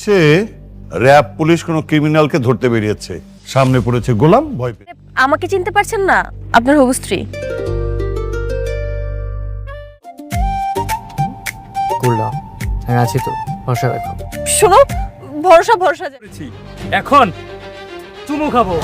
হচ্ছে RAB police কোনো ক্রিমিনালকে ধরতে বেরিয়েছে, সামনে পড়েছে গোলাম, ভয় পেয়ে। আমাকে চিনতে পারছেন না? আপনার হবু স্ত্রী। করলাম, আমি আছি তো, ভরসা রাখো। শোনো, ভরসা ভরসা এখন চুমু খাবো।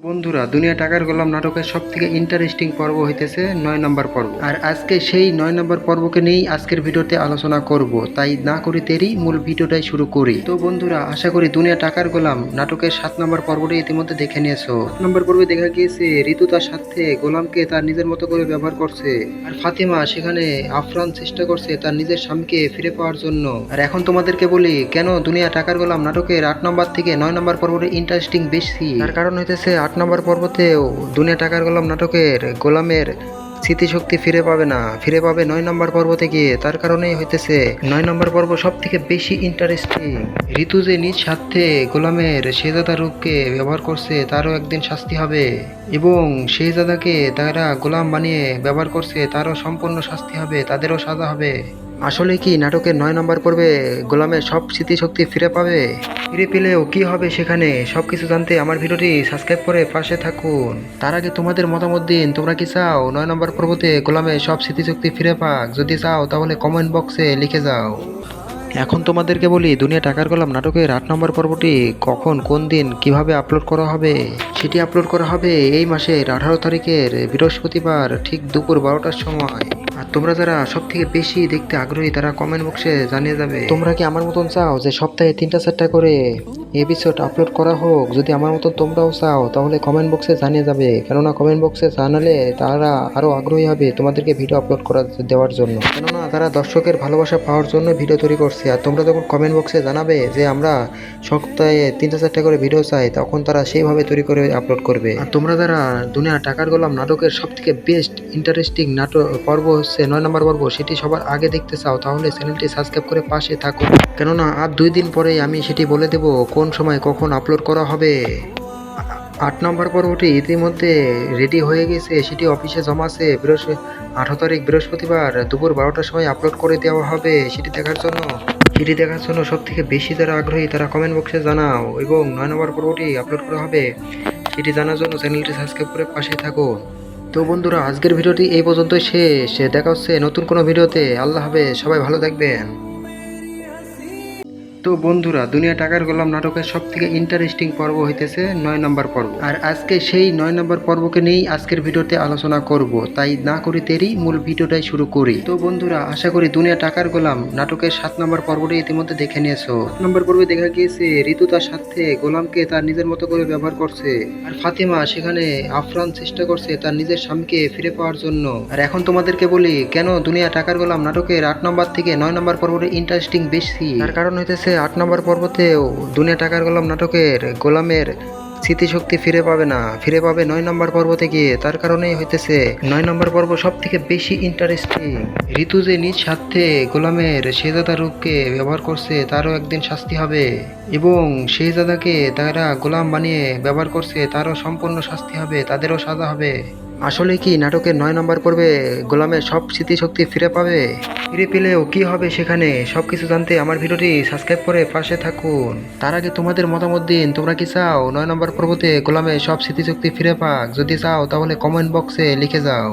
বন্ধুরা, দুনিয়া টাকার গোলাম নাটকের সব থেকে ইন্টারেস্টিং পর্ব হইতেছে 9 নম্বর পর্ব। আর আজকে সেই 9 নম্বর পর্বকে নিয়েই আজকের ভিডিওতে আলোচনা করব, তাই না করি দেরি, মূল ভিডিওটাই শুরু করি। তো বন্ধুরা, আশা করি দুনিয়া টাকার গোলাম নাটকের 7 নম্বর পর্বটি ইতিমধ্যে দেখে নিয়েছো। 7 নম্বর পর্বে দেখা গিয়েছে ঋতু তার সাথে গোলামকে তার নিজের মতো করে ব্যবহার করছে, আর ফাতিমা সেখানে আফরান চেষ্টা করছে তার নিজের স্বামীকে ফিরে পাওয়ার জন্য। আর এখন তোমাদেরকে বলি কেন দুনিয়া টাকার গোলাম নাটকের 8 নম্বর থেকে 9 নম্বর পর্বটি ইন্টারেস্টিং বেশি। তার কারণ হইতেছে 8 নম্বর পর্বতেও দুনিয়া টাকার গোলাম নাটকের গোলামের স্মৃতিশক্তি ফিরে পাবে না, ফিরে পাবে 9 নম্বর পর্বতে গিয়ে। তার কারণেই হইতেছে 9 নম্বর পর্ব সব থেকে বেশি ইন্টারেস্টিং। ঋতু যে নিজ স্বার্থে গোলামের শেহজাদা রূপকে ব্যবহার করছে তারও একদিন শাস্তি হবে, এবং শেহজাদাকে তারা গোলাম বানিয়ে ব্যবহার করছে তারও সম্পূর্ণ শাস্তি হবে, তাদেরও সাজা হবে। আসলে কি নাটকের 9 নম্বর পর্বে গোলামের সব স্মৃতিশক্তি ফিরে পাবে? ফিরে পেলেও কি হবে সেখানে, সবকিছু জানতে আমার ভিডিওটি সাবস্ক্রাইব করে পাশে থাকুন। তার আগে তোমাদের মতামত দিন, তোমরা কি চাও 9 নম্বর পর্বতে গোলামের সব স্মৃতিশক্তি ফিরে পাক? যদি চাও তাহলে কমেন্ট বক্সে লিখে যাও। এখন তোমাদেরকে বলি দুনিয়া টাকার গোলাম নাটকের 8 নম্বর পর্বটি কখন, কোন দিন, কিভাবে আপলোড করা হবে। সেটি আপলোড করা হবে এই মাসের 18 তারিখের বৃহস্পতিবার ঠিক দুপুর 12টার সময়। আর তোমরা যারা সব থেকে বেশি দেখতে আগ্রহী তারা কমেন্ট বক্সে জানিয়ে যাবে। তোমরা কি আমার মতন চাও যে সপ্তাহে 3টা-4টা করে এপিসোড আপলোড করা হোক? যদি আমার মতন তোমরাও চাও তাহলে কমেন্ট বক্সে জানিয়ে যাবে, কেননা কমেন্ট বক্সে জানালে তারা আরও আগ্রহী হবে তোমাদেরকে ভিডিও আপলোড করা দেওয়ার জন্য, কেননা তারা দর্শকের ভালোবাসা পাওয়ার জন্য ভিডিও তৈরি করছে। আর তোমরা যখন কমেন্ট বক্সে জানাবে যে আমরা সপ্তাহে 3টা-4টা করে ভিডিও চাই, তখন তারা সেইভাবে তৈরি করে আপলোড করবে। আর তোমরা যারা দুনিয়া টাকার গোলাম নাটকের সব থেকে বেস্ট ইন্টারেস্টিং নাটক পর্ব হচ্ছে 9 নম্বর পর্ব, সেটি সবার আগে দেখতে চাও তাহলে চ্যানেলটি সাবস্ক্রাইব করে পাশে থাকো, কেননা আর 2 দিন পরেই আমি সেটি বলে দেব কোন সময় কখন আপলোড করা হবে। 8 নম্বর পর্বটি ইতিমধ্যে রেডি হয়ে গেছে, সেটি অফিসে জমা আছে। 18 তারিখ বৃহস্পতিবার দুপুর 12টার সময় আপলোড করে দেওয়া হবে। সেটি দেখার জন্য সব থেকে বেশি যারা আগ্রহী তারা কমেন্ট বক্সে জানাও, এবং 9 নম্বর পর্বটি আপলোড করা হবে সেটি জানার জন্য চ্যানেলটি সাবস্ক্রাইব করে পাশে থাকো। তো বন্ধুরা, আজকের ভিডিওটি এই পর্যন্তই শেষ। দেখা হচ্ছে নতুন কোনো ভিডিওতে। আল্লাহ হাফেজ, সবাই ভালো থাকবেন। তো বন্ধুরা, দুনিয়া টাকার গোলাম নাটকের সব থেকে ইন্টারেস্টিং পর্ব হইতেছে 9 নম্বর পর্ব। আর আজকে সেই 9 নম্বর পর্বকে নিয়েই আজকের ভিডিওতে আলোচনা করব, তাই না করি দেরি, মূল ভিডিওটাই শুরু করি। তো বন্ধুরা, আশা করি দুনিয়া টাকার গোলাম নাটকের 7 নম্বর পর্বটি ইতিমধ্যে দেখে নিয়েছো। 7 নম্বর পর্বে দেখা গিয়েছে ঋতু তার সাথে গোলামকে তার নিজের মতো করে ব্যবহার করছে, আর ফাতিমা সেখানে আফরান চেষ্টা করছে তার নিজের স্বামীকে ফিরে পাওয়ার জন্য। আর এখন তোমাদেরকে বলি কেন দুনিয়া টাকার গোলাম নাটকের 8 নম্বর থেকে 9 নম্বর পর্বটি ইন্টারেস্টিং বেশি। তার কারণ হইতেছে 8 নম্বর পর্বতেও দুনিয়া টাকার গোলাম নাটকের গোলামের স্মৃতিশক্তি ফিরে পাবে না, ফিরে পাবে 9 নম্বর পর্বতে গিয়ে। তার কারণেই হইতেছে 9 নম্বর পর্ব সব থেকে বেশি ইন্টারেস্টিং। ঋতু যে নিজ স্বার্থে গোলামের শেহজাদা রূপকে ব্যবহার করছে তারও একদিন শাস্তি হবে, এবং শেহজাদাকে তারা গোলাম বানিয়ে ব্যবহার করছে তারও সম্পূর্ণ শাস্তি হবে, তাদেরও সাজা হবে। আসলে কি নাটকের 9 নম্বর পর্বে গোলামের সব স্মৃতিশক্তি ফিরে পাবে? ফিরে পেলেও কি হবে সেখানে, সবকিছু জানতে আমার ভিডিওটি সাবস্ক্রাইব করে পাশে থাকুন। তার আগে তোমাদের মতামত দিন, তোমরা কি চাও 9 নম্বর পর্বতে গোলামের সব স্মৃতিশক্তি ফিরে পাক? যদি চাও তাহলে কমেন্ট বক্সে লিখে যাও।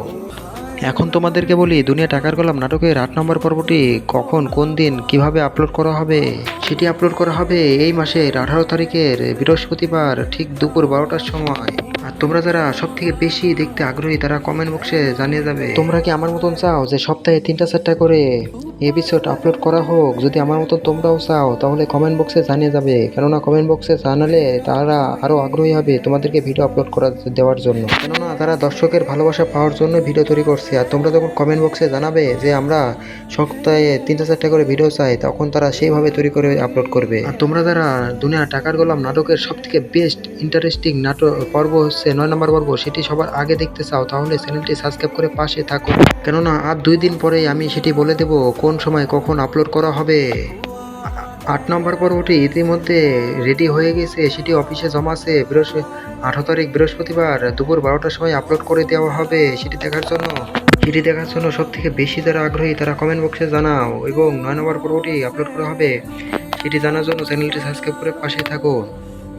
এখন তোমাদেরকে বলি দুনিয়া টাকার গোলাম নাটকের 8 নম্বর পর্বটি কখন, কোন দিন, কিভাবে আপলোড করা হবে। সেটি আপলোড করা হবে এই মাসের 18 তারিখের বৃহস্পতিবার ঠিক দুপুর 12টার সময়। আর তোমরা যারা সব থেকে বেশি দেখতে আগ্রহী তারা কমেন্ট বক্সে জানিয়ে যাবে। তোমরা কি আমার মতন চাও যে সপ্তাহে 3টা-4টা করে এপিসোড আপলোড করা হোক? যদি আমার মতন তোমরাও চাও তাহলে কমেন্ট বক্সে জানিয়ে যাবে, কেননা কমেন্ট বক্সে জানালে তারা আরও আগ্রহী হবে তোমাদেরকে ভিডিও আপলোড করা দেওয়ার জন্য, কেননা তারা দর্শকের ভালোবাসা পাওয়ার জন্য ভিডিও তৈরি করছে। আর তোমরা যখন কমেন্ট বক্সে জানাবে যে আমরা সপ্তাহে 3টা-4টা করে ভিডিও চাই, তখন তারা সেইভাবে তৈরি করে আপলোড করবে। আর তোমরা যারা দুনিয়া টাকার গোলাম নাটকের সব থেকে বেস্ট ইন্টারেস্টিং নাটক পর্ব হচ্ছে 9 নম্বর পর্ব, সেটি সবার আগে দেখতে চাও তাহলে চ্যানেলটি সাবস্ক্রাইব করে পাশে থাকো, কেননা আর 2 দিন পরেই আমি সেটি বলে দেব কোন সময় কখন আপলোড করা হবে। 8 নম্বর পর্বটি ইতিমধ্যে রেডি হয়ে গেছে, সেটি অফিসে জমা আছে। 18 তারিখ বৃহস্পতিবার দুপুর 12টার সময় আপলোড করে দেওয়া হবে। সেটি দেখার জন্য সব থেকে বেশি যারা আগ্রহী তারা কমেন্ট বক্সে জানাও, এবং 9 নম্বর পর্বটি আপলোড করা হবে সেটি জানার জন্য চ্যানেলটি সাবস্ক্রাইব করে পাশে থাকুন।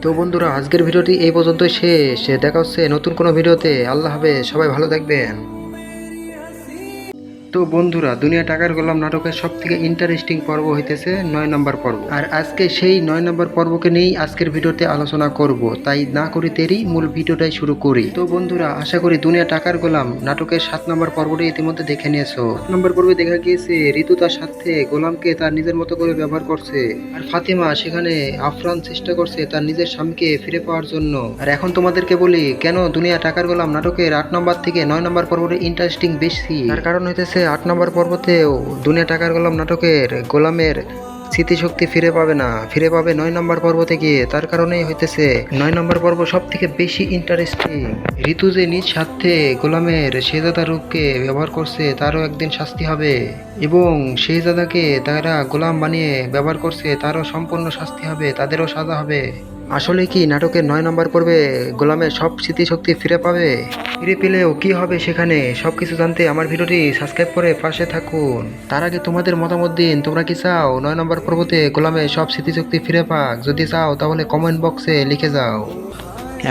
তো বন্ধুরা, আজকের ভিডিওটি এই পর্যন্তই শেষ। দেখা হচ্ছে নতুন কোনো ভিডিওতে। আল্লাহ হাফেজ, সবাই ভালো থাকবেন। তো বন্ধুরা, দুনিয়া টাকার গোলাম নাটকের সব থেকে ইন্টারেস্টিং পর্ব হইতেছে 9 নম্বর পর্ব। আর আজকে সেই 9 নম্বর পর্বকে নিয়েই আজকের ভিডিওতে আলোচনা করব। তাই না করি দেরি, মূল ভিডিওটাই শুরু করি। তো বন্ধুরা, আশা করি দুনিয়া টাকার গোলাম নাটকের 7 নম্বর পর্বটি ইতিমধ্যে দেখে নিয়েছো। 7 নম্বর পর্বে দেখা গিয়েছে ঋতু তার সাথে গোলামকে তার নিজের মতো করে ব্যবহার করছে, আর ফাতিমা সেখানে আফরান চেষ্টা করছে তার নিজের স্বামীকে ফিরে পাওয়ার জন্য। আর এখন তোমাদেরকে বলি কেন দুনিয়া টাকার গোলাম নাটকের 8 নম্বর থেকে 9 নম্বর পর্বটি ইন্টারেস্টিং বেশি। তার কারণ হইতেছে 8 নম্বর পর্বতেও দুনিয়া টাকার গোলাম নাটকের গোলামের স্মৃতিশক্তি ফিরে পাবে না, ফিরে পাবে 9 নম্বর পর্ব থেকে। তার কারণেই হইতেছে 9 নম্বর পর্ব সব থেকে বেশি ইন্টারেস্টিং। ঋতু যে নিজ স্বার্থে গোলামের শেহজাদা রূপকে ব্যবহার করছে তারও একদিন শাস্তি হবে, এবং শেহজাদাকে তারা গোলাম বানিয়ে ব্যবহার করছে তারও সম্পূর্ণ শাস্তি হবে, তাদেরও সাজা হবে। আসলে কি নাটকের 9 নম্বর পর্বে গোলামের সব স্মৃতিশক্তি ফিরে পাবে? ফিরে পেলেও কি হবে সেখানে, সবকিছু জানতে আমার ভিডিওটি সাবস্ক্রাইব করে পাশে থাকুন। তার আগে তোমাদের মতামত দিন, তোমরা কি চাও 9 নম্বর পর্বতে গোলামের সব স্মৃতিশক্তি ফিরে পাক? যদি চাও তাহলে কমেন্ট বক্সে লিখে যাও।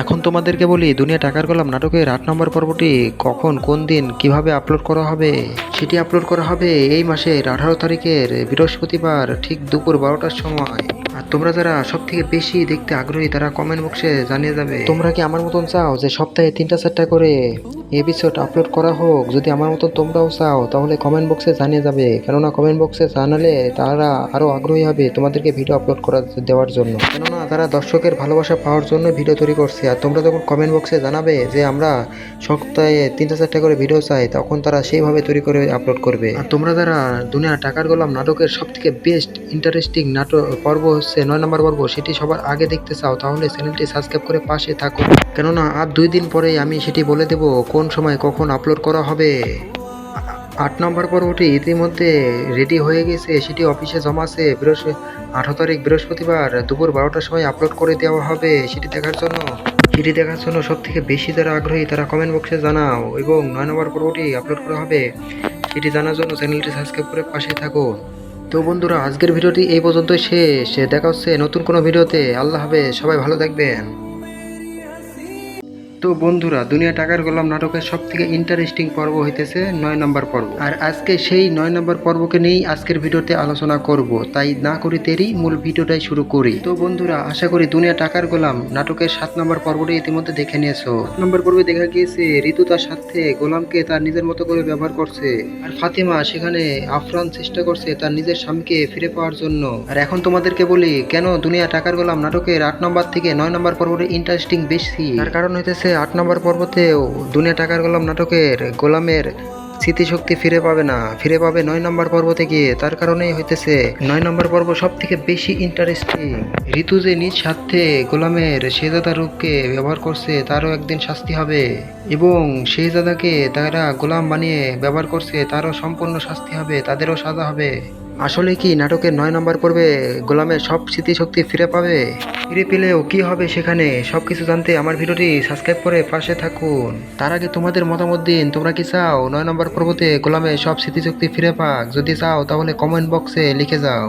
এখন তোমাদেরকে বলি দুনিয়া টাকার গোলাম নাটকের 8 নম্বর পর্বটি কখন, কোন দিন, কিভাবে আপলোড করা হবে। সেটি আপলোড করা হবে এই মাসের 18 তারিখের বৃহস্পতিবার ঠিক দুপুর 12টার সময়। আর তোমরা যারা সব থেকে বেশি দেখতে আগ্রহী তারা কমেন্ট বক্সে জানিয়ে যাবে। তোমরা কি আমার মতন চাও যে সপ্তাহে 3টা-4টা করে এপিসোড আপলোড করা হোক? যদি আমার মতন তোমরাও চাও তাহলে কমেন্ট বক্সে জানিয়ে যাবে, কেননা কমেন্ট বক্সে জানালে তারা আরও আগ্রহী হবে তোমাদেরকে ভিডিও আপলোড করা দেওয়ার জন্য, কেননা তারা দর্শকের ভালোবাসা পাওয়ার জন্য ভিডিও তৈরি করছে। আর তোমরা যখন কমেন্ট বক্সে জানাবে যে আমরা সপ্তাহে 3টা-4টা করে ভিডিও চাই, তখন তারা সেইভাবে তৈরি করে আপলোড করবে। আর তোমরা যারা দুনিয়া টাকার গোলাম নাটকের সব থেকে বেস্ট ইন্টারেস্টিং নাটক পর্ব হচ্ছে 9 নম্বর পর্ব, সেটি সবার আগে দেখতে চাও তাহলে চ্যানেলটি সাবস্ক্রাইব করে পাশে থাকো, কেননা আর 2 দিন পরেই আমি সেটি বলে দেব কোন সময় কখন আপলোড করা হবে। 8 নম্বর পর্বটি ইতিমধ্যে রেডি হয়ে গেছে, সেটি অফিসে জমা আছে। 18 তারিখ বৃহস্পতিবার দুপুর 12টার সময় আপলোড করে দেওয়া হবে। সেটি দেখার জন্য সব থেকে বেশি যারা আগ্রহী তারা কমেন্ট বক্সে জানাও, এবং 9 নম্বর পর্বটি আপলোড করা হবে সেটি জানার জন্য চ্যানেলটি সাবস্ক্রাইব করে পাশে থাকো। তো বন্ধুরা, আজকের ভিডিওটি এই পর্যন্তই শেষ। দেখা হচ্ছে নতুন কোনো ভিডিওতে। আল্লাহ হাফেজ, সবাই ভালো থাকবেন। তো বন্ধুরা, দুনিয়া টাকার গোলাম নাটকের সব থেকে ইন্টারেস্টিং পর্ব হইতেছে 9 নম্বর পর্ব। আর আজকে সেই 9 নম্বর পর্বকে নিয়েই আজকের ভিডিওতে আলোচনা করব। তাই না করি দেরি, মূল ভিডিওটাই শুরু করি। তো বন্ধুরা, আশা করি দুনিয়া টাকার গোলাম নাটকের 7 নম্বর পর্বটি ইতিমধ্যে দেখে নিয়েছো। 7 নম্বর পর্বে দেখা গিয়েছে ঋতু তার সাথে গোলামকে তার নিজের মতো করে ব্যবহার করছে, আর ফাতিমা সেখানে আফরান চেষ্টা করছে তার নিজের স্বামীকে ফিরে পাওয়ার জন্য। আর এখন তোমাদেরকে বলি কেন দুনিয়া টাকার গোলাম নাটকের 8 নম্বর থেকে 9 নম্বর পর্বটি ইন্টারেস্টিং বেশি। তার কারণ হইতেছে 8 নম্বর পর্বতেও দুনিয়া টাকার গোলাম নাটকের গোলামের স্মৃতিশক্তি ফিরে পাবে না, ফিরে পাবে 9 নম্বর পর্ব থেকে। তার কারণেই হইতেছে 9 নম্বর পর্ব সব থেকে বেশি ইন্টারেস্টিং। ঋতু যে নিজ স্বার্থে গোলামের শেহজাদা রূপকে ব্যবহার করছে তারও একদিন শাস্তি হবে, এবং শেহজাদাকে তারা গোলাম বানিয়ে ব্যবহার করছে তারও সম্পূর্ণ শাস্তি হবে, তাদেরও সাজা হবে। আসলে কি নাটকের 9 নম্বর পর্বে গোলামের সব স্মৃতিশক্তি ফিরে পাবে? ফিরে পেলেও কি হবে সেখানে, সবকিছু জানতে আমার ভিডিওটি সাবস্ক্রাইব করে পাশে থাকুন। তার আগে তোমাদের মতামত দিন, তোমরা কি চাও 9 নম্বর পর্বতে গোলামের সব স্মৃতিশক্তি ফিরে পাক? যদি চাও তাহলে কমেন্ট বক্সে লিখে যাও।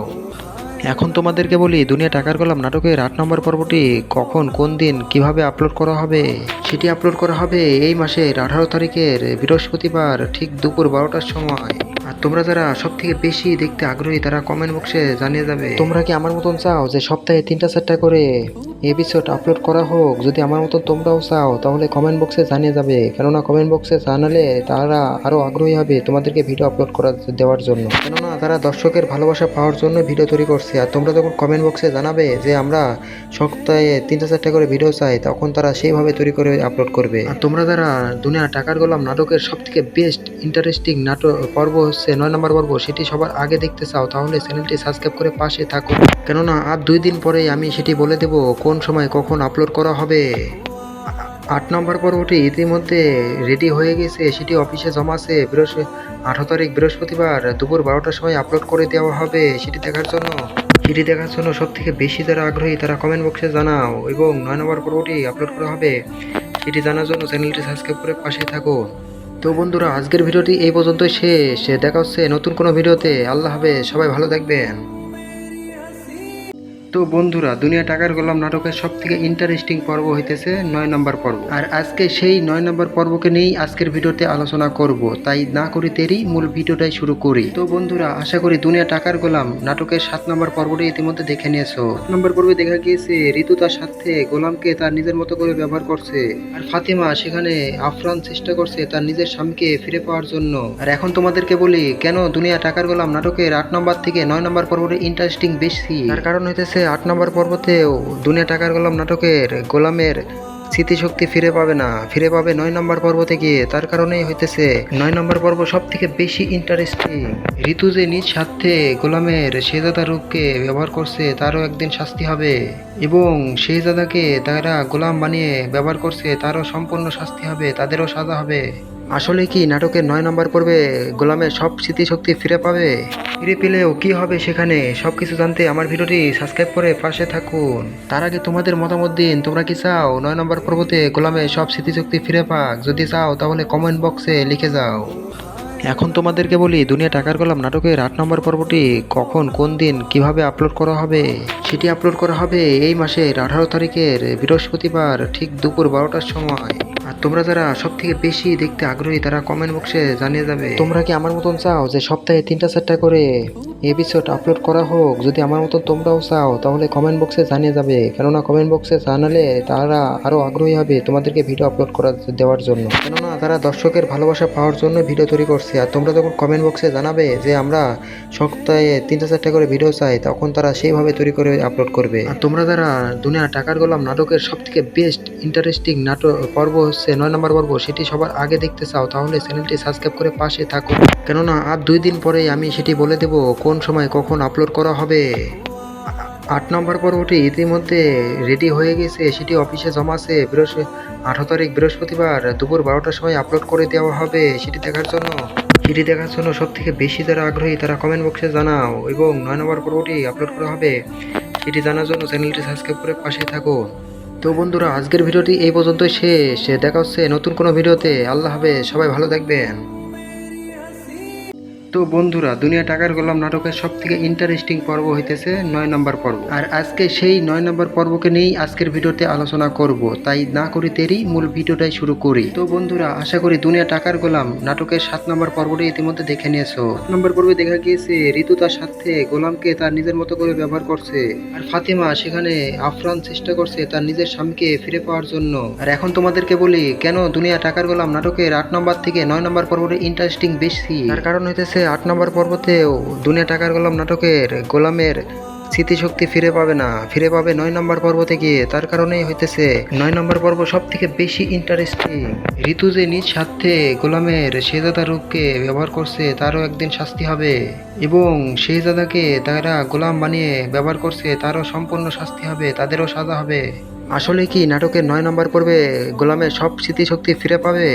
এখন তোমাদেরকে বলি দুনিয়া টাকার গোলাম নাটকের 8 নম্বর পর্বটি কখন, কোন দিন, কিভাবে আপলোড করা হবে। সেটি আপলোড করা হবে এই মাসের 18 তারিখের বৃহস্পতিবার ঠিক দুপুর 12টার সময়। আর তোমরা যারা সব থেকে বেশি দেখতে আগ্রহী তারা কমেন্ট বক্সে জানিয়ে যাবে। তোমরা কি আমার মতন চাও যে সপ্তাহে 3টা-4টা করে এপিসোড আপলোড করা হোক? যদি আমার মতন তোমরাও চাও তাহলে কমেন্ট বক্সে জানিয়ে যাবে, কেননা কমেন্ট বক্সে জানালে তারা আরও আগ্রহী হবে তোমাদেরকে ভিডিও আপলোড করা দেওয়ার জন্য, কেননা তারা দর্শকের ভালোবাসা পাওয়ার জন্য ভিডিও তৈরি করছে। আর তোমরা যখন কমেন্ট বক্সে জানাবে যে আমরা সপ্তাহে 3টা-4টা করে ভিডিও চাই, তখন তারা সেইভাবে তৈরি করে আপলোড করবে। আর তোমরা যারা দুনিয়া টাকার গোলাম নাটকের সব থেকে বেস্ট ইন্টারেস্টিং নাটক পর্ব হচ্ছে 9 নম্বর পর্ব, সেটি সবার আগে দেখতে চাও তাহলে চ্যানেলটি সাবস্ক্রাইব করে পাশে থাকো, কেননা আর 2 দিন পরেই আমি সেটি বলে দেব কোন সময় কখন আপলোড করা হবে। 8 নম্বর পর্বটি ইতিমধ্যে রেডি হয়ে গেছে, সেটি অফিসে জমা আছে। 18 তারিখ বৃহস্পতিবার দুপুর 12টার সময় আপলোড করে দেওয়া হবে। সেটি দেখার জন্য সব থেকে বেশি যারা আগ্রহী তারা কমেন্ট বক্সে জানাও, এবং 9 নম্বর পর্বটি আপলোড করা হবে সেটি জানার জন্য চ্যানেলটি সাবস্ক্রাইব করে পাশে থাকো। তো বন্ধুরা, আজকের ভিডিওটি এই পর্যন্তই শেষ। দেখা হচ্ছে নতুন কোনো ভিডিওতে। আল্লাহ হাফেজ, সবাই ভালো থাকবেন। তো বন্ধুরা, দুনিয়া টাকার গোলাম নাটকের সব থেকে ইন্টারেস্টিং পর্ব হইতেছে 9 নম্বর পর্ব। আর আজকে সেই 9 নম্বর পর্বকে নিয়েই আজকের ভিডিওতে আলোচনা করব, তাই না করি দেরি, মূল ভিডিওটাই শুরু করি। তো বন্ধুরা, আশা করি দুনিয়া টাকার গোলাম নাটকের 7 নম্বর পর্বটি ইতিমধ্যে দেখে নিয়েছো। 7 নম্বর পর্বে দেখা গিয়েছে ঋতু তার সাথে গোলামকে তার নিজের মতো করে ব্যবহার করছে, আর ফাতিমা সেখানে আফরান চেষ্টা করছে তার নিজের স্বামীকে ফিরে পাওয়ার জন্য। আর এখন তোমাদেরকে বলি কেন দুনিয়া টাকার গোলাম নাটকের 8 নম্বর থেকে 9 নম্বর পর্বটি ইন্টারেস্টিং বেশি। তার কারণ হইতেছে 8 নম্বর পর্বতেও দুনিয়া টাকার গোলাম নাটকের গোলামের স্মৃতিশক্তি ফিরে পাবে না, ফিরে পাবে 9 নম্বর পর্বতে গিয়ে। তার কারণেই হইতেছে 9 নম্বর পর্ব সব থেকে বেশি ইন্টারেস্টিং। ঋতু যে নিজ স্বার্থে গোলামের শেহজাদা রূপকে ব্যবহার করছে তারও একদিন শাস্তি হবে, এবং শেহজাদাকে তারা গোলাম বানিয়ে ব্যবহার করছে তারও সম্পূর্ণ শাস্তি হবে, তাদেরও সাজা হবে। আসলে কি নাটকের 9 নম্বর পর্বে গোলামের সব স্মৃতিশক্তি ফিরে পাবে? ফিরে পেলেও কি হবে সেখানে, সবকিছু জানতে আমার ভিডিওটি সাবস্ক্রাইব করে পাশে থাকুন। তার আগে তোমাদের মতামত দিন, তোমরা কি চাও 9 নম্বর পর্বতে গোলামের সব স্মৃতিশক্তি ফিরে পাক? যদি চাও তাহলে কমেন্ট বক্সে লিখে যাও। এখন তোমাদেরকে বলি দুনিয়া টাকার গোলাম নাটকের 8 নম্বর পর্বটি কখন, কোন দিন, কিভাবে আপলোড করা হবে। সেটি আপলোড করা হবে এই মাসের 18 তারিখের বৃহস্পতিবার ঠিক দুপুর 12টার সময়। আর তোমরা যারা সব থেকে বেশি দেখতে আগ্রহী তারা কমেন্ট বক্সে জানিয়ে যাবে। তোমরা কি আমার মতন চাও যে সপ্তাহে 3টা-4টা করে এপিসোড আপলোড করা হোক? যদি আমার মতন তোমরাও চাও তাহলে কমেন্ট বক্সে জানিয়ে যাবে, কেননা কমেন্ট বক্সে জানালে তারা আরও আগ্রহী হবে তোমাদেরকে ভিডিও আপলোড করা দেওয়ার জন্য, কেননা তারা দর্শকের ভালোবাসা পাওয়ার জন্য ভিডিও তৈরি করছে। আর তোমরা যখন কমেন্ট বক্সে জানাবে যে আমরা সপ্তাহে 3টা-4টা করে ভিডিও চাই, তখন তারা সেইভাবে তৈরি করে আপলোড করবে। আর তোমরা যারা দুনিয়া টাকার গোলাম নাটকের সব থেকে বেস্ট ইন্টারেস্টিং নাটক পর্ব হচ্ছে 9 নম্বর পর্ব, সেটি সবার আগে দেখতে চাও তাহলে চ্যানেলটি সাবস্ক্রাইব করে পাশে থাকো, কেননা আর 2 দিন পরেই আমি সেটি বলে দেব কোন সময় কখন আপলোড করা হবে। 8 নম্বর পর্বটি ইতিমধ্যে রেডি হয়ে গেছে, সেটি অফিসে জমা আছে। 18 তারিখ বৃহস্পতিবার দুপুর 12টার সময় আপলোড করে দেওয়া হবে। সেটি দেখার জন্য সব থেকে বেশি যারা আগ্রহী তারা কমেন্ট বক্সে জানাও, এবং 9 নম্বর পর্বটি আপলোড করা হবে সেটি জানার জন্য চ্যানেলটি সাবস্ক্রাইব করে পাশে থাকো। তো বন্ধুরা, আজকের ভিডিওটি এই পর্যন্তই শেষ। দেখা হচ্ছে নতুন কোনো ভিডিওতে। আল্লাহ হাফেজ, সবাই ভালো থাকবেন। তো বন্ধুরা, দুনিয়া টাকার গোলাম নাটকের সব থেকে ইন্টারেস্টিং পর্ব হইতেছে 9 নম্বর পর্ব। আর আজকে সেই 9 নম্বর পর্বকে নিয়েই আজকের ভিডিওতে আলোচনা করব, তাই না করি দেরি, মূল ভিডিওটাই শুরু করি। তো বন্ধুরা, আশা করি দুনিয়া টাকার গোলাম নাটকের 7 নম্বর পর্বটি ইতিমধ্যে দেখে নিয়েছো। 7 নম্বর পর্বে দেখা গিয়েছে ঋতু তার সাথে গোলামকে তার নিজের মতো করে ব্যবহার করছে, আর ফাতিমা সেখানে আফরান চেষ্টা করছে তার নিজের স্বামীকে ফিরে পাওয়ার জন্য। আর এখন তোমাদেরকে বলি কেন দুনিয়া টাকার গোলাম নাটকের 8 নম্বর থেকে 9 নম্বর পর্বটি ইন্টারেস্টিং বেশি। তার কারণ হইতেছে 8 নম্বর পর্বতেও দুনিয়া টাকার গোলাম নাটকের গোলামের স্মৃতিশক্তি ফিরে পাবে না, ফিরে পাবে 9 নম্বর পর্বতে গিয়ে। তার কারণেই হইতেছে 9 নম্বর পর্ব সব থেকে বেশি ইন্টারেস্টিং। ঋতু যে নিজ স্বার্থে গোলামের শেহজাদা রূপকে ব্যবহার করছে তারও একদিন শাস্তি হবে, এবং শেহজাদাকে তারা গোলাম বানিয়ে ব্যবহার করছে তারও সম্পূর্ণ শাস্তি হবে, তাদেরও সাজা হবে। আসলে কি নাটকের 9 নম্বর পর্বে গোলামের সব স্মৃতিশক্তি ফিরে পাবে?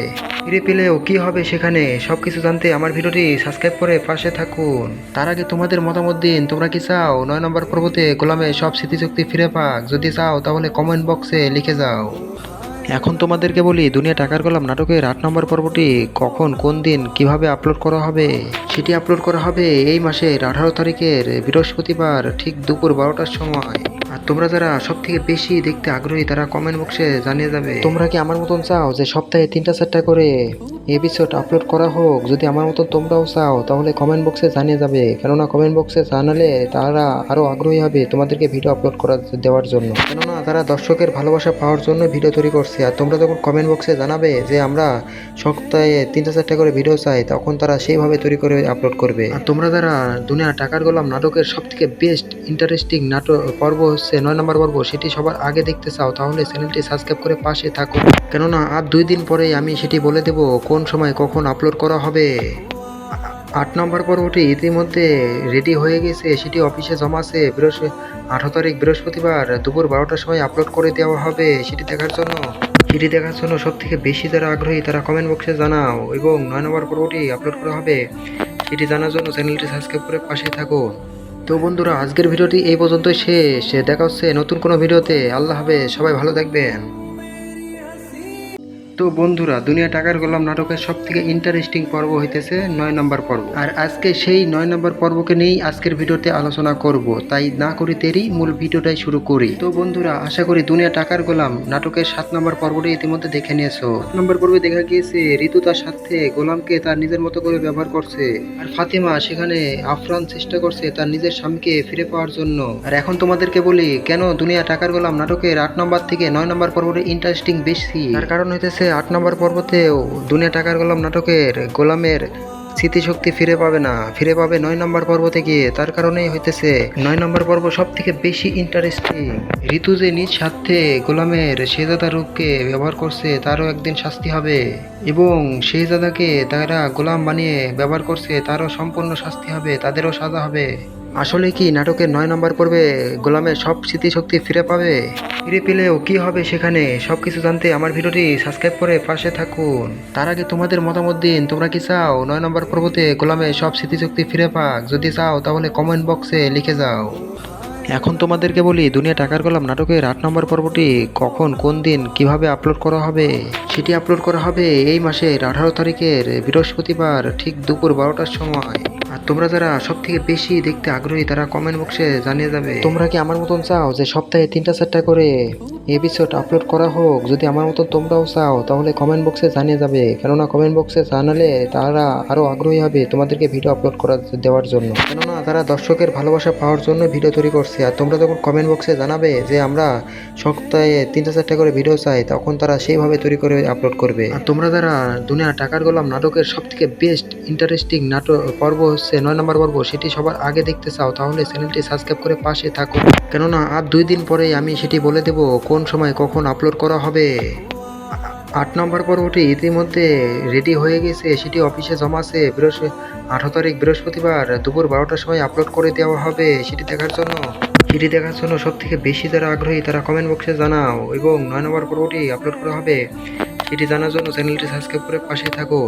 ফিরে পেলেও কি হবে সেখানে, সবকিছু জানতে আমার ভিডিওটি সাবস্ক্রাইব করে পাশে থাকুন। তার আগে তোমাদের মতামত দিন, তোমরা কি চাও 9 নম্বর পর্বতে গোলামের সব স্মৃতিশক্তি ফিরে পাক? যদি চাও তাহলে কমেন্ট বক্সে লিখে যাও। এখন তোমাদেরকে বলি দুনিয়া টাকার গোলাম নাটকের 8 নম্বর পর্বটি কখন, কোন দিন, কিভাবে আপলোড করা হবে। সেটি আপলোড করা হবে এই মাসের 18 তারিখের বৃহস্পতিবার ঠিক দুপুর 12টার সময়। আর তোমরা যারা সব থেকে বেশি দেখতে আগ্রহী তারা কমেন্ট বক্সে জানিয়ে যাবে। তোমরা কি আমার মতন চাও যে সপ্তাহে 3টা-4টা করে এপিসোড আপলোড করা হোক? যদি আমার মতন তোমরাও চাও তাহলে কমেন্ট বক্সে জানিয়ে যাবে, কেননা কমেন্ট বক্সে জানালে তারা আরও আগ্রহী হবে তোমাদেরকে ভিডিও আপলোড করা দেওয়ার জন্য, কেননা তারা দর্শকের ভালোবাসা পাওয়ার জন্য ভিডিও তৈরি করছে। আর তোমরা যখন কমেন্ট বক্সে জানাবে যে আমরা সপ্তাহে 3টা-4টা করে ভিডিও চাই, তখন তারা সেইভাবে তৈরি করে আপলোড করবে। আর তোমরা যারা দুনিয়া টাকার গোলাম নাটকের সব থেকে বেস্ট ইন্টারেস্টিং নাটক পর্ব হচ্ছে 9 নম্বর পর্ব, সেটি সবার আগে দেখতে চাও তাহলে চ্যানেলটি সাবস্ক্রাইব করে পাশে থাকো, কেননা আর 2 দিন পরেই আমি সেটি বলে দেব কোন সময় কখন আপলোড করা হবে। 8 নম্বর পর্বটি ইতিমধ্যে রেডি হয়ে গেছে, সেটি অফিসে জমা আছে। 18 তারিখ বৃহস্পতিবার দুপুর 12টার সময় আপলোড করে দেওয়া হবে। সেটি দেখার জন্য সব থেকে বেশি যারা আগ্রহী তারা কমেন্ট বক্সে জানাও, এবং 9 নম্বর পর্বটি আপলোড করা হবে সেটি জানার জন্য চ্যানেলটি সাবস্ক্রাইব করে পাশে থাকো। তো বন্ধুরা, আজকের ভিডিওটি এই পর্যন্তই শেষ। দেখা হচ্ছে নতুন কোনো ভিডিওতে। আল্লাহ হাফেজ, সবাই ভালো থাকবেন। তো তো বন্ধুরা, দুনিয়া টাকার গোলাম নাটকের সব থেকে ইন্টারেস্টিং পর্ব হইতেছে 9 নম্বর পর্ব। আর আজকে সেই 9 নম্বর পর্বকে নিয়েই আজকের ভিডিওতে আলোচনা করব, তাই না করি দেরি, মূল ভিডিওটাই শুরু করি। তো বন্ধুরা, আশা করি দুনিয়া টাকার গোলাম নাটকের 7 নম্বর পর্বটি ইতিমধ্যে দেখে নিয়েছো। 7 নম্বর পর্বে দেখা গিয়েছে ঋতু তার সাথে গোলামকে তার নিজের মতো করে ব্যবহার করছে, আর ফাতিমা সেখানে আফরান চেষ্টা করছে তার নিজের স্বামীকে ফিরে পাওয়ার জন্য। আর এখন তোমাদেরকে বলি কেন দুনিয়া টাকার গোলাম নাটকের 8 নম্বর থেকে 9 নম্বর পর্বটি ইন্টারেস্টিং বেশি। তার কারণ হইতেছে 8 নম্বর পর্বতেও দুনিয়া টাকার গোলাম নাটকের গোলামের স্মৃতিশক্তি ফিরে পাবে না, ফিরে পাবে 9 নম্বর পর্বতে গিয়ে। তার কারণেই হইতেছে 9 নম্বর পর্ব সব থেকে বেশি ইন্টারেস্টিং। ঋতু যে নিজ স্বার্থে গোলামের শেহজাদা রূপকে ব্যবহার করছে তারও একদিন শাস্তি হবে, এবং শেহজাদাকে তারা গোলাম বানিয়ে ব্যবহার করছে তারও সম্পূর্ণ শাস্তি হবে, তাদেরও সাজা হবে। আসলে কি নাটকের 9 নম্বর পর্বে গোলামের সব স্মৃতিশক্তি ফিরে পাবে? ফিরে পেলেও কি হবে সেখানে, সবকিছু জানতে আমার ভিডিওটি সাবস্ক্রাইব করে পাশে থাকুন। তার আগে তোমাদের মতামত দিন, তোমরা কি চাও 9 নম্বর পর্বতে গোলামের সব স্মৃতিশক্তি ফিরে পাক? যদি চাও তাহলে কমেন্ট বক্সে লিখে যাও। এখন তোমাদেরকে বলি দুনিয়া টাকার গোলাম নাটকের 8 নম্বর পর্বটি কখন, কোন দিন, কিভাবে আপলোড করা হবে। সেটি আপলোড করা হবে এই মাসের 18 তারিখের বৃহস্পতিবার ঠিক দুপুর 12টার সময়। আর তোমরা যারা সব থেকে বেশি দেখতে আগ্রহী তারা কমেন্ট বক্সে জানিয়ে যাবে। তোমরা কি আমার মতন চাও যে সপ্তাহে 3টা-4টা করে এপিসোড আপলোড করা হোক? যদি আমার মতন তোমরাও চাও তাহলে কমেন্ট বক্সে জানিয়ে যাবে, কেননা কমেন্ট বক্সে জানালে তারা আরও আগ্রহী হবে তোমাদেরকে ভিডিও আপলোড করা দেওয়ার জন্য, কেননা তারা দর্শকের ভালোবাসা পাওয়ার জন্য ভিডিও তৈরি করছে। আর তোমরা যখন কমেন্ট বক্সে জানাবে যে আমরা সপ্তাহে 3টা-4টা করে ভিডিও চাই, তখন তারা সেইভাবে তৈরি করে আপলোড করবে। আর তোমরা যারা দুনিয়া টাকার গোলাম নাটকের সব থেকে বেস্ট ইন্টারেস্টিং নাটক পর্ব হচ্ছে 9 নম্বর পর্ব, সেটি সবার আগে দেখতে চাও তাহলে চ্যানেলটি সাবস্ক্রাইব করে পাশে থাকো, কেননা আর 2 দিন পরেই আমি সেটি বলে দেব কোন সময় কখন আপলোড করা হবে। 8 নম্বর পর্বটি ইতিমধ্যে রেডি হয়ে গেছে, সেটি অফিসে জমা আছে। 18 তারিখ বৃহস্পতিবার দুপুর 12টার সময় আপলোড করে দেওয়া হবে। সেটি দেখার জন্য সব থেকে বেশি যারা আগ্রহী তারা কমেন্ট বক্সে জানাও, এবং 9 নম্বর পর্বটি আপলোড করা হবে সেটি জানার জন্য চ্যানেলটি সাবস্ক্রাইব করে পাশে থাকো।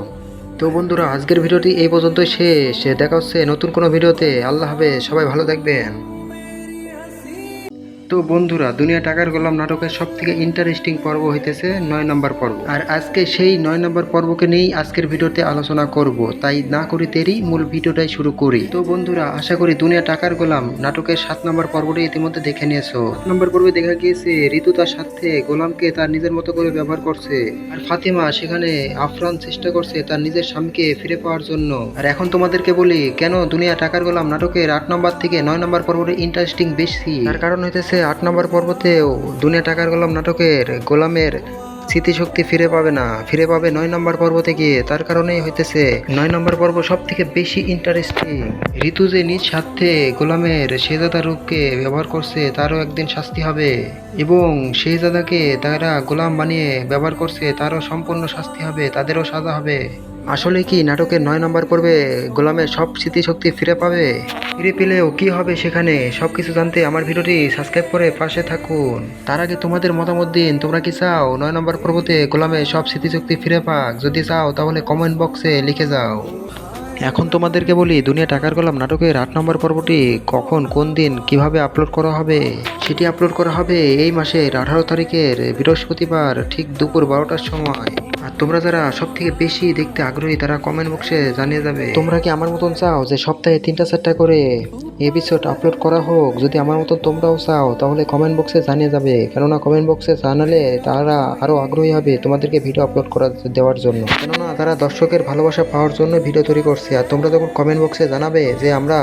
তো বন্ধুরা, আজকের ভিডিওটি এই পর্যন্তই শেষ। দেখা হচ্ছে নতুন কোনো ভিডিওতে। আল্লাহ হাফেজ, সবাই ভালো থাকবেন। তো বন্ধুরা, দুনিয়া টাকার গোলাম নাটকের সব থেকে ইন্টারেস্টিং পর্ব হইতেছে 9 নম্বর পর্ব। আর আজকে সেই 9 নম্বর পর্বকে নিয়েই আজকের ভিডিওতে আলোচনা করব, তাই না করি দেরি, মূল ভিডিওটাই শুরু করি। তো বন্ধুরা, আশা করি দুনিয়া টাকার গোলাম নাটকের 7 নম্বর পর্বটি ইতিমধ্যে দেখে নিয়েছো। 7 নম্বর পর্বে দেখা গিয়েছে ঋতু তার সাথে গোলামকে তার নিজের মতো করে ব্যবহার করছে, আর ফাতিমা সেখানে আফরান চেষ্টা করছে তার নিজের স্বামীকে ফিরে পাওয়ার জন্য। আর এখন তোমাদেরকে বলি কেন দুনিয়া টাকার গোলাম নাটকের 8 নম্বর থেকে 9 নম্বর পর্বটি ইন্টারেস্টিং বেশি। তার কারণ হইতেছে 8 নম্বর পর্বতেও দুনিয়া টাকার গোলাম নাটকের গোলামের স্মৃতিশক্তি ফিরে পাবে না, ফিরে পাবে 9 নম্বর পর্বতে গিয়ে। তার কারণেই হইতেছে 9 নম্বর পর্ব সব থেকে বেশি ইন্টারেস্টিং। ঋতু যে নিজ স্বার্থে গোলামের শেহজাদা রূপকে ব্যবহার করছে তারও একদিন শাস্তি হবে, এবং শেহজাদাকে তারা গোলাম বানিয়ে ব্যবহার করছে তারও সম্পূর্ণ শাস্তি হবে, তাদেরও সাজা হবে। আসলে কি নাটকের 9 নম্বর পর্বে গোলামের সব স্মৃতিশক্তি ফিরে পাবে? ফিরে পেলেও কি হবে সেখানে, সবকিছু জানতে আমার ভিডিওটি সাবস্ক্রাইব করে পাশে থাকুন। তার আগে তোমাদের মতামত দিন, তোমরা কি চাও 9 নম্বর পর্বতে গোলামের সব স্মৃতিশক্তি ফিরে পাক? যদি চাও তাহলে কমেন্ট বক্সে লিখে যাও। এখন তোমাদেরকে বলি দুনিয়া টাকার গোলাম নাটকের 8 নম্বর পর্বটি কখন, কোন দিন, কিভাবে আপলোড করা হবে। সেটি আপলোড করা হবে এই মাসের 18 তারিখের বৃহস্পতিবার ঠিক দুপুর 12টার সময়। আর তোমরা যারা সব থেকে বেশি দেখতে আগ্রহী তারা কমেন্ট বক্সে জানিয়ে যাবে। তোমরা কি আমার মতন চাও যে সপ্তাহে 3টা-4টা করে এপিসোড আপলোড করা হোক? যদি আমার মতন তোমরাও চাও তাহলে কমেন্ট বক্সে জানিয়ে যাবে, কেননা কমেন্ট বক্সে জানালে তারা আরও আগ্রহী হবে তোমাদেরকে ভিডিও আপলোড করা দেওয়ার জন্য, কেননা তারা দর্শকের ভালোবাসা পাওয়ার জন্য ভিডিও তৈরি করছে। আর তোমরা যখন কমেন্ট বক্সে জানাবে যে আমরা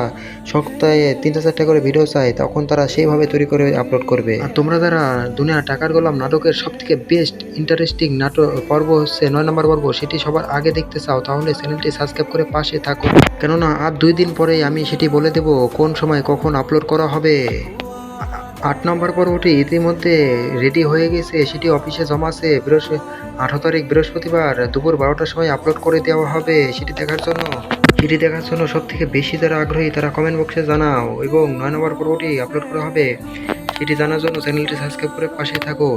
সপ্তাহে 3টা-4টা করে ভিডিও চাই, তখন তারা সেইভাবে তৈরি করে আপলোড করবে। আর তোমরা যারা দুনিয়া টাকার গোলাম নাটকের সব থেকে বেস্ট ইন্টারেস্টিং নাটক পর্ব হচ্ছে 9 নম্বর পর্ব, সেটি সবার আগে দেখতে চাও তাহলে চ্যানেলটি সাবস্ক্রাইব করে পাশে থাকো, কেননা আর 2 দিন পরেই আমি সেটি বলে দেব কোন সময় কখন আপলোড করা হবে। 8 নম্বর পর্বটি ইতিমধ্যে রেডি হয়ে গেছে, সেটি অফিসে জমা আছে। 18 তারিখ বৃহস্পতিবার দুপুর 12টার সময় আপলোড করে দেওয়া হবে। সেটি দেখার জন্য সব থেকে বেশি যারা আগ্রহী তারা কমেন্ট বক্সে জানাও, এবং 9 নম্বর পর্বটি আপলোড করা হবে সেটি জানার জন্য চ্যানেলটি সাবস্ক্রাইব করে পাশে থাকো।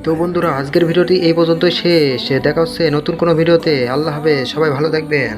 তো বন্ধুরা, আজকের ভিডিওটি এই পর্যন্তই শেষ। দেখা হচ্ছে নতুন কোনো ভিডিওতে। আল্লাহ হাফেজ, সবাই ভালো থাকবেন।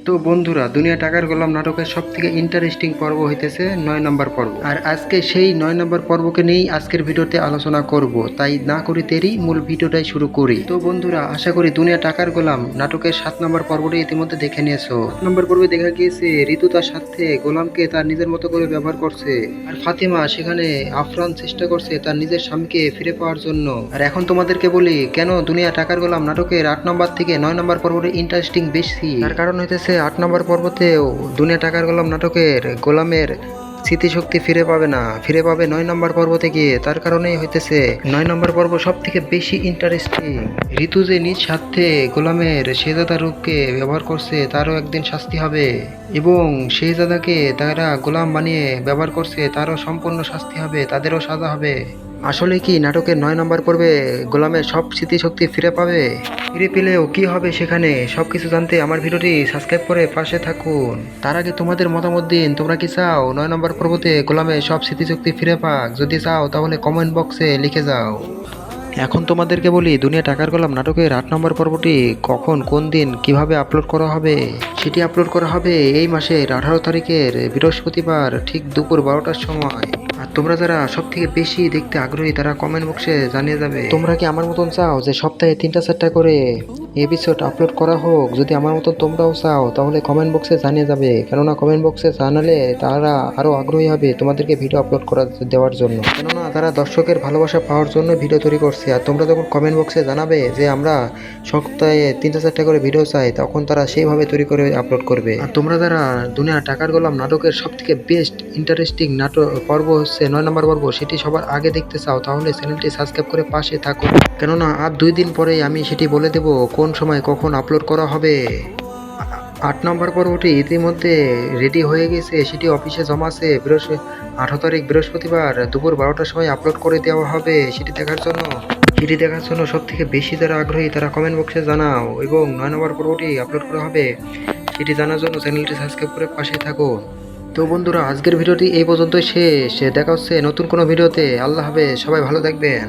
তো বন্ধুরা, দুনিয়া টাকার গোলাম নাটকের সব থেকে ইন্টারেস্টিং পর্ব হইতেছে 9 নম্বর পর্ব। আর আজকে সেই 9 নম্বর পর্বকে নিয়েই আজকের ভিডিওতে আলোচনা করব, তাই না করি দেরি, মূল ভিডিওটাই শুরু করি। তো বন্ধুরা, আশা করি দুনিয়া টাকার গোলাম নাটকের 7 নম্বর পর্বটি ইতিমধ্যে দেখে নিয়েছো। 7 নম্বর পর্বে দেখা গিয়েছে ঋতু তার সাথে গোলামকে তার নিজের মতো করে ব্যবহার করছে, আর ফাতিমা সেখানে আফরান চেষ্টা করছে তার নিজের স্বামীকে ফিরে পাওয়ার জন্য। আর এখন তোমাদেরকে বলি কেন দুনিয়া টাকার গোলাম নাটকের 8 নম্বর থেকে 9 নম্বর পর্বটি ইন্টারেস্টিং বেশি। তার কারণ হইতেছে 8 নম্বর পর্বতেও দুনিয়া টাকার গোলাম নাটকের গোলামের স্মৃতিশক্তি ফিরে পাবে না, ফিরে পাবে 9 নম্বর পর্বতে গিয়ে। তার কারণেই হইতেছে 9 নম্বর পর্ব সব থেকে বেশি ইন্টারেস্টিং। ঋতু যে নিজ স্বার্থে গোলামের শেহজাদা রূপকে ব্যবহার করছে তারও একদিন শাস্তি হবে, এবং শেহজাদাকে তারা গোলাম বানিয়ে ব্যবহার করছে তারও সম্পূর্ণ শাস্তি হবে, তাদেরও সাজা হবে। আসলে কি নাটকের 9 নম্বর পর্বে গোলামের সব স্মৃতিশক্তি ফিরে পাবে? ফিরে পেলেও কি হবে সেখানে, সবকিছু জানতে আমার ভিডিওটি সাবস্ক্রাইব করে পাশে থাকুন। তার আগে তোমাদের মতামত দিন, তোমরা কি চাও 9 নম্বর পর্বতে গোলামের সব স্মৃতিশক্তি ফিরে পাক? যদি চাও তাহলে কমেন্ট বক্সে লিখে যাও। এখন তোমাদেরকে বলি দুনিয়া টাকার গোলাম নাটকের 8 নম্বর পর্বটি কখন, কোন দিন, কিভাবে আপলোড করা হবে। সেটি আপলোড করা হবে এই মাসের 18 তারিখের বৃহস্পতিবার ঠিক দুপুর 12টার সময়। আর তোমরা যারা সব থেকে বেশি দেখতে আগ্রহী তারা কমেন্ট বক্সে জানিয়ে যাবে। তোমরা কি আমার মতন চাও যে সপ্তাহে 3টা-4টা করে এপিসোড আপলোড করা হোক? যদি আমার মতন তোমরাও চাও তাহলে কমেন্ট বক্সে জানিয়ে যাবে, কেননা কমেন্ট বক্সে জানালে তারা আরও আগ্রহী হবে তোমাদেরকে ভিডিও আপলোড করা দেওয়ার জন্য, কেননা তারা দর্শকের ভালোবাসা পাওয়ার জন্য ভিডিও তৈরি করছে। আর তোমরা যখন কমেন্ট বক্সে জানাবে যে আমরা সপ্তাহে 3টা-4টা করে ভিডিও চাই, তখন তারা সেইভাবে তৈরি করে আপলোড করবে। আর তোমরা যারা দুনিয়া টাকার গোলাম নাটকের সব থেকে বেস্ট ইন্টারেস্টিং নাটক পর্ব হচ্ছে 9 নম্বর পর্ব, সেটি সবার আগে দেখতে চাও তাহলে চ্যানেলটি সাবস্ক্রাইব করে পাশে থাকো, কেননা আর 2 দিন পরেই আমি সেটি বলে দেব কোন সময় কখন আপলোড করা হবে। 8 নম্বর পর্বটি ইতিমধ্যে রেডি হয়ে গেছে, সেটি অফিসে জমা আছে। 18 তারিখ বৃহস্পতিবার দুপুর 12টার সময় আপলোড করে দেওয়া হবে। সেটি দেখার জন্য সব থেকে বেশি যারা আগ্রহী তারা কমেন্ট বক্সে জানাও, এবং 9 নম্বর পর্বটি আপলোড করা হবে সেটি জানার জন্য চ্যানেলটি সাবস্ক্রাইব করে পাশে থাকো। তো বন্ধুরা, আজকের ভিডিওটি এই পর্যন্তই শেষ। দেখা হচ্ছে নতুন কোনো ভিডিওতে। আল্লাহ হাফেজ, সবাই ভালো থাকবেন।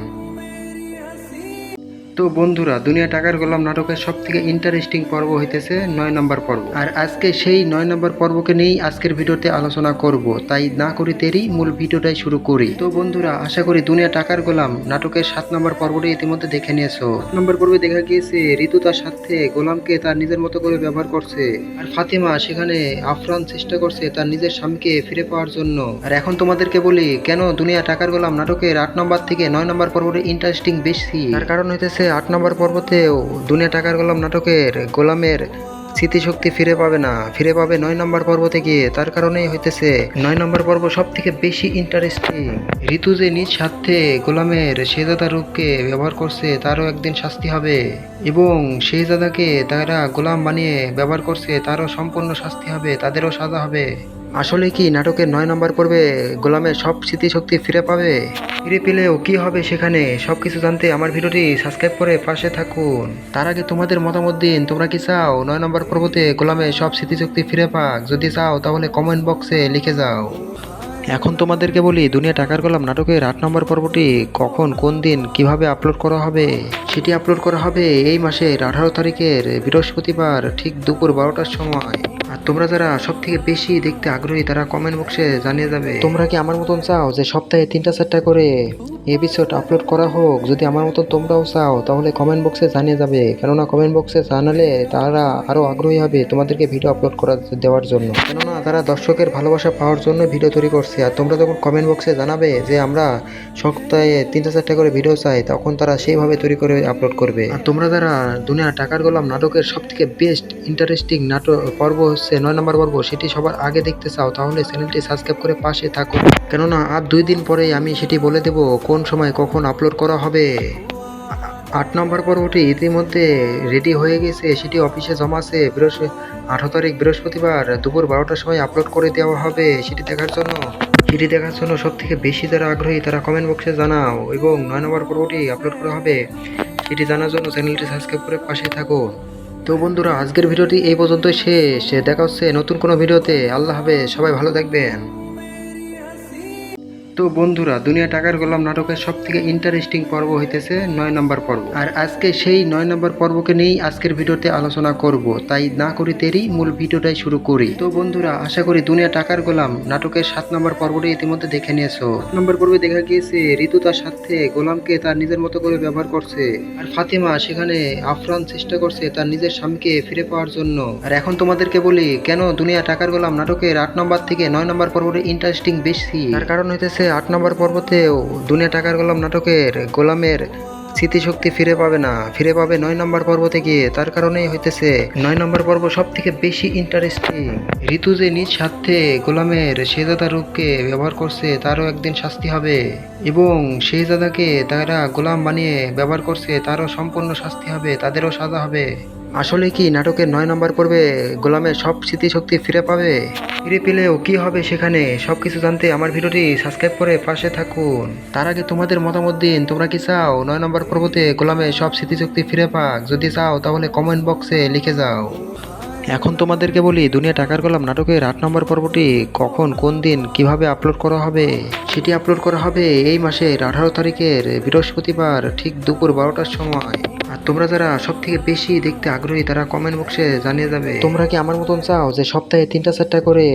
তো বন্ধুরা, দুনিয়া টাকার গোলাম নাটকের সব থেকে ইন্টারেস্টিং পর্ব হইতেছে 9 নম্বর পর্ব। আর আজকে সেই 9 নম্বর পর্বকে নিয়েই আজকের ভিডিওতে আলোচনা করব, তাই না করি দেরি, মূল ভিডিওটাই শুরু করি। তো বন্ধুরা, আশা করি দুনিয়া টাকার গোলাম নাটকের 7 নম্বর পর্বটি ইতিমধ্যে দেখে নিয়েছো। 7 নম্বর পর্বে দেখা গিয়েছে ঋতু তার সাথে গোলামকে তার নিজের মতো করে ব্যবহার করছে, আর ফাতিমা সেখানে আফরান চেষ্টা করছে তার নিজের স্বামীকে ফিরে পাওয়ার জন্য। আর এখন তোমাদেরকে বলি কেন দুনিয়া টাকার গোলাম নাটকের 8 নম্বর থেকে 9 নম্বর পর্বটি ইন্টারেস্টিং বেশি। তার কারণ হইতেছে 8 নম্বর পর্বতেও দুনিয়া টাকার গোলাম নাটকের গোলামের স্মৃতিশক্তি ফিরে পাবে না, ফিরে পাবে 9 নম্বর পর্বতে গিয়ে। তার কারণেই হইতেছে 9 নম্বর পর্ব সব থেকে বেশি ইন্টারেস্টিং। ঋতু যে নিজ স্বার্থে গোলামের শেহজাদা রূপকে ব্যবহার করছে তারও একদিন শাস্তি হবে, এবং শেহজাদাকে তারা গোলাম বানিয়ে ব্যবহার করছে তারও সম্পূর্ণ শাস্তি হবে, তাদেরও সাজা হবে। আসলে কি নাটকের 9 নম্বর পর্বে গোলামের সব স্মৃতিশক্তি ফিরে পাবে? ফিরে পেলেও কি হবে সেখানে, সবকিছু জানতে আমার ভিডিওটি সাবস্ক্রাইব করে পাশে থাকুন। তার আগে তোমাদের মতামত দিন, তোমরা কি চাও 9 নম্বর পর্বতে গোলামের সব স্মৃতিশক্তি ফিরে পাক? যদি চাও তাহলে কমেন্ট বক্সে লিখে যাও। এখন তোমাদেরকে বলি দুনিয়া টাকার গোলাম নাটকের 8 নম্বর পর্বটি কখন, কোন দিন, কিভাবে আপলোড করা হবে। সেটি আপলোড করা হবে এই মাসের 18 তারিখের বৃহস্পতিবার ঠিক দুপুর 12টার সময়। আর তোমরা যারা সব থেকে বেশি দেখতে আগ্রহী তারা কমেন্ট বক্সে জানিয়ে যাবে। তোমরা কি আমার মতন চাও যে সপ্তাহে 3টা-4টা করে এপিসোড আপলোড করা হোক? যদি আমার মতন তোমরাও চাও তাহলে কমেন্ট বক্সে জানিয়ে যাবে, কেননা কমেন্ট বক্সে জানালে তারা আরও আগ্রহী হবে তোমাদেরকে ভিডিও আপলোড করা দেওয়ার জন্য, কেননা তারা দর্শকের ভালোবাসা পাওয়ার জন্য ভিডিও তৈরি করছে। আর তোমরা যখন কমেন্ট বক্সে জানাবে যে আমরা সপ্তাহে 3টা-4টা করে ভিডিও চাই, তখন তারা সেইভাবে তৈরি করে আপলোড করবে। আর তোমরা যারা দুনিয়া টাকার গোলাম নাটকের সব থেকে বেস্ট ইন্টারেস্টিং নাটক পর্ব হচ্ছে 9 নম্বর পর্ব, সেটি সবার আগে দেখতে চাও তাহলে চ্যানেলটি সাবস্ক্রাইব করে পাশে থাকো, কেননা আর 2 দিন পরেই আমি সেটি বলে দেব কোন সময় কখন আপলোড করা হবে। 8 নম্বর পর্বটি ইতিমধ্যে রেডি হয়ে গেছে, সেটি অফিসে জমা আছে। 18 তারিখ বৃহস্পতিবার দুপুর 12টার সময় আপলোড করে দেওয়া হবে। সেটি দেখার জন্য সব থেকে বেশি যারা আগ্রহী তারা কমেন্ট বক্সে জানাও, এবং 9 নম্বর পর্বটি আপলোড করা হবে সেটি জানার জন্য চ্যানেলটি সাবস্ক্রাইব করে পাশে থাকো। তো বন্ধুরা, আজকের ভিডিওটি এই পর্যন্তই শেষ। দেখা হচ্ছে নতুন কোনো ভিডিওতে। আল্লাহ হাফেজ, সবাই ভালো থাকবেন। তো বন্ধুরা, দুনিয়া টাকার গোলাম নাটকের সব থেকে ইন্টারেস্টিং পর্ব হইতেছে 9 নম্বর পর্ব। আর আজকে সেই 9 নম্বর পর্বকে নিয়েই আজকের ভিডিওতে আলোচনা করব, তাই না করি দেরি, মূল ভিডিওটাই শুরু করি। তো বন্ধুরা, আশা করি দুনিয়া টাকার গোলাম নাটকের 7 নম্বর পর্বটি ইতিমধ্যে দেখে নিয়েছো। 7 নম্বর পর্বে দেখা গিয়েছে ঋতু তার সাথে গোলামকে তার নিজের মতো করে ব্যবহার করছে, আর ফাতিমা সেখানে আফরান চেষ্টা করছে তার নিজের স্বামীকে ফিরে পাওয়ার জন্য। আর এখন তোমাদেরকে বলি কেন দুনিয়া টাকার গোলাম নাটকের 8 নম্বর থেকে 9 নম্বর পর্বটি ইন্টারেস্টিং বেশি। তার কারণ হইতেছে 8 নম্বর পর্বতেও দুনিয়া টাকার গোলাম নাটকের গোলামের স্মৃতিশক্তি ফিরে পাবে না, ফিরে পাবে 9 নম্বর পর্ব থেকে। তার কারণেই হইতেছে 9 নম্বর পর্ব সব থেকে বেশি ইন্টারেস্টিং। ঋতু যে নিজ স্বার্থে গোলামের শেহজাদা রূপকে ব্যবহার করছে তারও একদিন শাস্তি হবে, এবং শেহজাদাকে তারা গোলাম বানিয়ে ব্যবহার করছে তারও সম্পূর্ণ শাস্তি হবে, তাদেরও সাজা হবে। আসলে কি নাটকের 9 নম্বর পর্বে গোলামের সব স্মৃতিশক্তি ফিরে পাবে? ফিরে পেলেও কি হবে সেখানে, সবকিছু জানতে আমার ভিডিওটি সাবস্ক্রাইব করে পাশে থাকুন। তার আগে তোমাদের মতামত দিন, তোমরা কি চাও 9 নম্বর পর্বতে গোলামের সব স্মৃতিশক্তি ফিরে পাক? যদি চাও তাহলে কমেন্ট বক্সে লিখে যাও। এখন তোমাদেরকে বলি দুনিয়া টাকার গোলাম নাটকের 8 নম্বর পর্বটি কখন, কোন দিন, কিভাবে আপলোড করা হবে। সেটি আপলোড করা হবে এই মাসের 18 তারিখের বৃহস্পতিবার ঠিক দুপুর 12টার সময়। আর তোমরা যারা সব থেকে বেশি দেখতে আগ্রহী তারা কমেন্ট বক্সে জানিয়ে যাবে। তোমরা কি আমার মতন চাও যে সপ্তাহে 3টা-4টা করে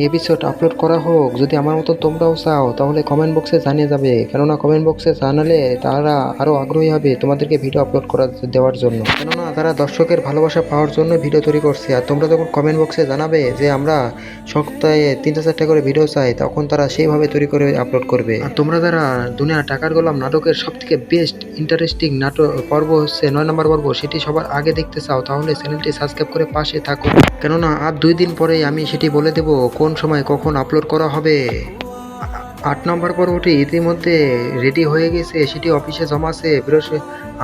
এপিসোড আপলোড করা হোক? যদি আমার মতন তোমরাও চাও তাহলে কমেন্ট বক্সে জানিয়ে যাবে, কেননা কমেন্ট বক্সে জানালে তারা আরও আগ্রহী হবে তোমাদেরকে ভিডিও আপলোড করা দেওয়ার জন্য, কেননা তারা দর্শকের ভালোবাসা পাওয়ার জন্য ভিডিও তৈরি করছে। আর তোমরা যখন কমেন্ট বক্সে জানাবে যে আমরা সপ্তাহে 3টা-4টা করে ভিডিও চাই, তখন তারা সেইভাবে তৈরি করে আপলোড করবে। আর তোমরা যারা দুনিয়া টাকার গোলাম নাটকের সব থেকে বেস্ট ইন্টারেস্টিং নাটক পর্ব হচ্ছে 9 নম্বর পর্ব, সেটি সবার আগে দেখতে চাও তাহলে চ্যানেলটি সাবস্ক্রাইব করে পাশে থাকো, কেননা আর 2 দিন পরেই আমি সেটি বলে দেব কোন সময় কখন আপলোড করা হবে। 8 নম্বর পর্বটি ইতিমধ্যে রেডি হয়ে গেছে, সেটি অফিসে জমা আছে।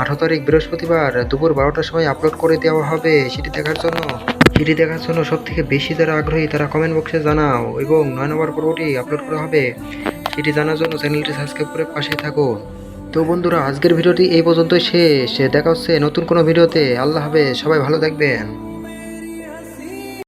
18 তারিখ বৃহস্পতিবার দুপুর 12টার সময় আপলোড করে দেওয়া হবে। সেটি দেখার জন্য সব থেকে বেশি যারা আগ্রহী তারা কমেন্ট বক্সে জানাও, এবং 9 নম্বর পর্বটি আপলোড করা হবে সেটি জানার জন্য চ্যানেলটি সাবস্ক্রাইব করে পাশে থাকো। তো বন্ধুরা, আজকের ভিডিওটি এই পর্যন্তই শেষ। দেখা হচ্ছে নতুন কোনো ভিডিওতে। আল্লাহ হাফেজ, সবাই ভালো থাকবেন।